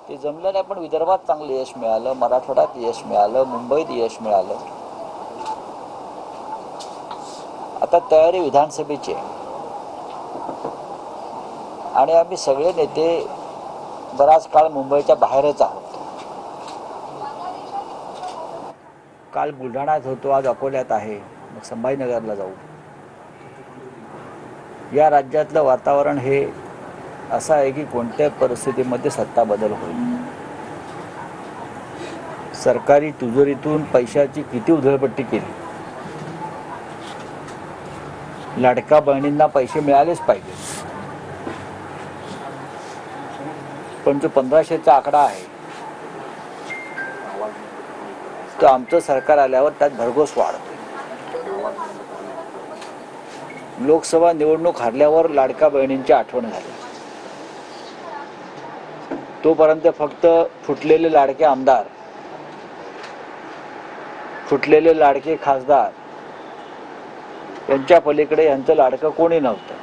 ते जमलं नाही, पण विदर्भात चांगलं यश मिळालं, मराठवाड्यात यश मिळालं, मुंबईत यश मिळालं. आता तयारी विधानसभेची आहे आणि आम्ही सगळे नेते बराच काळ मुंबईच्या बाहेरच आहोत. काल बुलढाण्यात होतो, आज अकोल्यात आहे, मग संभाजीनगरला जाऊ. या राज्यातलं वातावरण हे असं आहे की कोणत्या परिस्थितीमध्ये सत्ता बदल होईल. सरकारी तिजोरीतून पैशाची किती उधळपट्टी केली. लाडक्या बहिणींना पैसे मिळालेच पाहिजे, पण जो 1500चा आकडा आहे तो आमचं सरकार आल्यावर त्यात भरघोस वाढ. लोकसभा निवडणूक हरल्यावर लाडक्या बहिणींची आठवण झाली. तोपर्यंत फक्त फुटलेले लाडके आमदार, फुटलेले लाडके खासदार यांच्या पलीकडे यांचं लाडकं कोणी नव्हतं.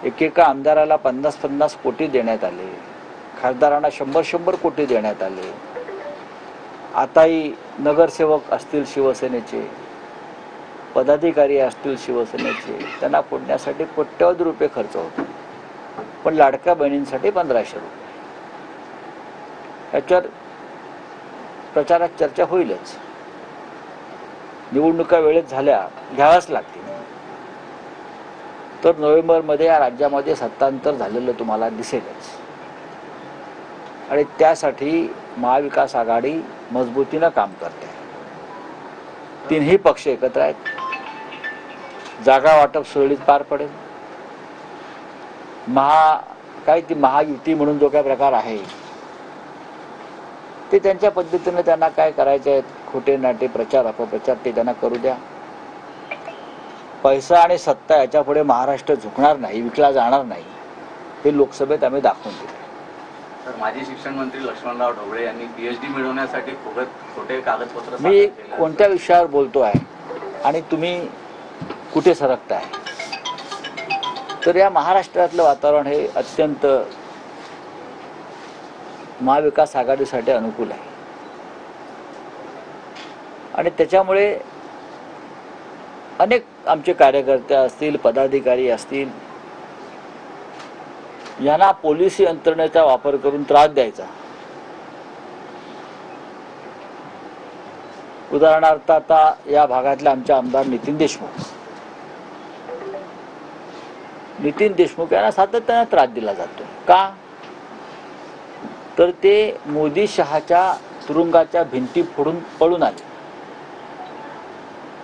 एकेका आमदाराला 50-50 कोटी देण्यात आले, खासदारांना 100-100 कोटी देण्यात आले. आताही नगरसेवक असतील शिवसेनेचे, पदाधिकारी असतील शिवसेनेचे, त्यांना फोडण्यासाठी कोट्यवधी रुपये खर्च होतो, पण लाडक्या बहिणींसाठी 1500 रुपये. याच्यावर प्रचारात चर्चा होईलच. निवडणुका वेळेत झाल्या घ्याव्याच लागतील. तर नोव्हेंबरमध्ये या राज्यामध्ये सत्तांतर झालेलं तुम्हाला दिसेलच. आणि त्यासाठी महाविकास आघाडी मजबूतीनं काम करते. तीनही पक्ष एकत्र आहेत. जागा वाटप सुरळीत पार पडेल. ती महायुती म्हणून जो काय प्रकार आहे ते त्यांच्या पद्धतीने त्यांना काय करायचे आहेत, खोटे नाटे प्रचार अपप्रचार ते त्यांना करू द्या. पैसा आणि सत्ता याच्या पुढे महाराष्ट्र झुकणार नाही, विकला जाणार नाही, हे लोकसभेत आम्ही दाखवून दिले. तर माजी शिक्षण मंत्री लक्ष्मणराव ढोबळे यांनी PhD मिळवण्यासाठी खोटे कागदपत्र. मी कोणत्या विषयावर बोलतो आहे आणि तुम्ही कुठे सरकताय? तर या महाराष्ट्रातलं वातावरण हे अत्यंत महाविकास आघाडीसाठी अनुकूल आहे आणि त्याच्यामुळे अनेक आमचे कार्यकर्ते असतील, पदाधिकारी असतील, यांना पोलिस यंत्रणेचा वापर करून त्रास द्यायचा. उदाहरणार्थ आता या भागातले आमचे आमदार नितीन देशमुख यांना सातत्याने त्रास दिला जातो. का? तर ते मोदी शहाच्या तुरुंगाच्या भिंती फोडून पळून आले.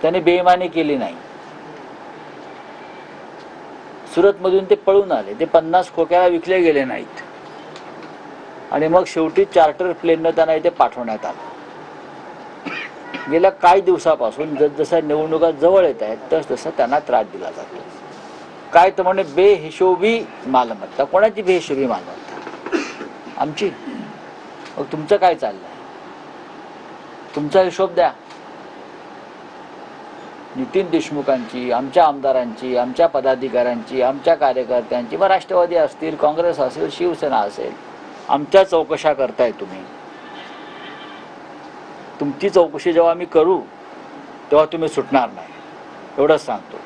त्याने बेईमानी केली नाही. सुरतमधून ते पळून आले. ते 50 खोक्याला विकले गेले नाहीत आणि मग शेवटी चार्टर प्लेननं त्यांना इथे पाठवण्यात आलं. गेल्या काही दिवसापासून जसजशा निवडणुका जवळ येत आहेत तसतसा त्यांना त्रास दिला जातो. काय तर म्हणे बेहिशोबी मालमत्ता. कोणाची बेहिशोबी मालमत्ता? आमची. मग तुमचं काय चाललंय? तुमचा हिशोब द्या. नितीन देशमुखांची, आमच्या आमदारांची, आमच्या पदाधिकाऱ्यांची, आमच्या कार्यकर्त्यांची, मग राष्ट्रवादी असतील, काँग्रेस असेल, शिवसेना असेल, आमच्या चौकशा करताय तुम्ही. तुमची चौकशी जेव्हा आम्ही करू तेव्हा तुम्ही सुटणार नाही, एवढंच सांगतो.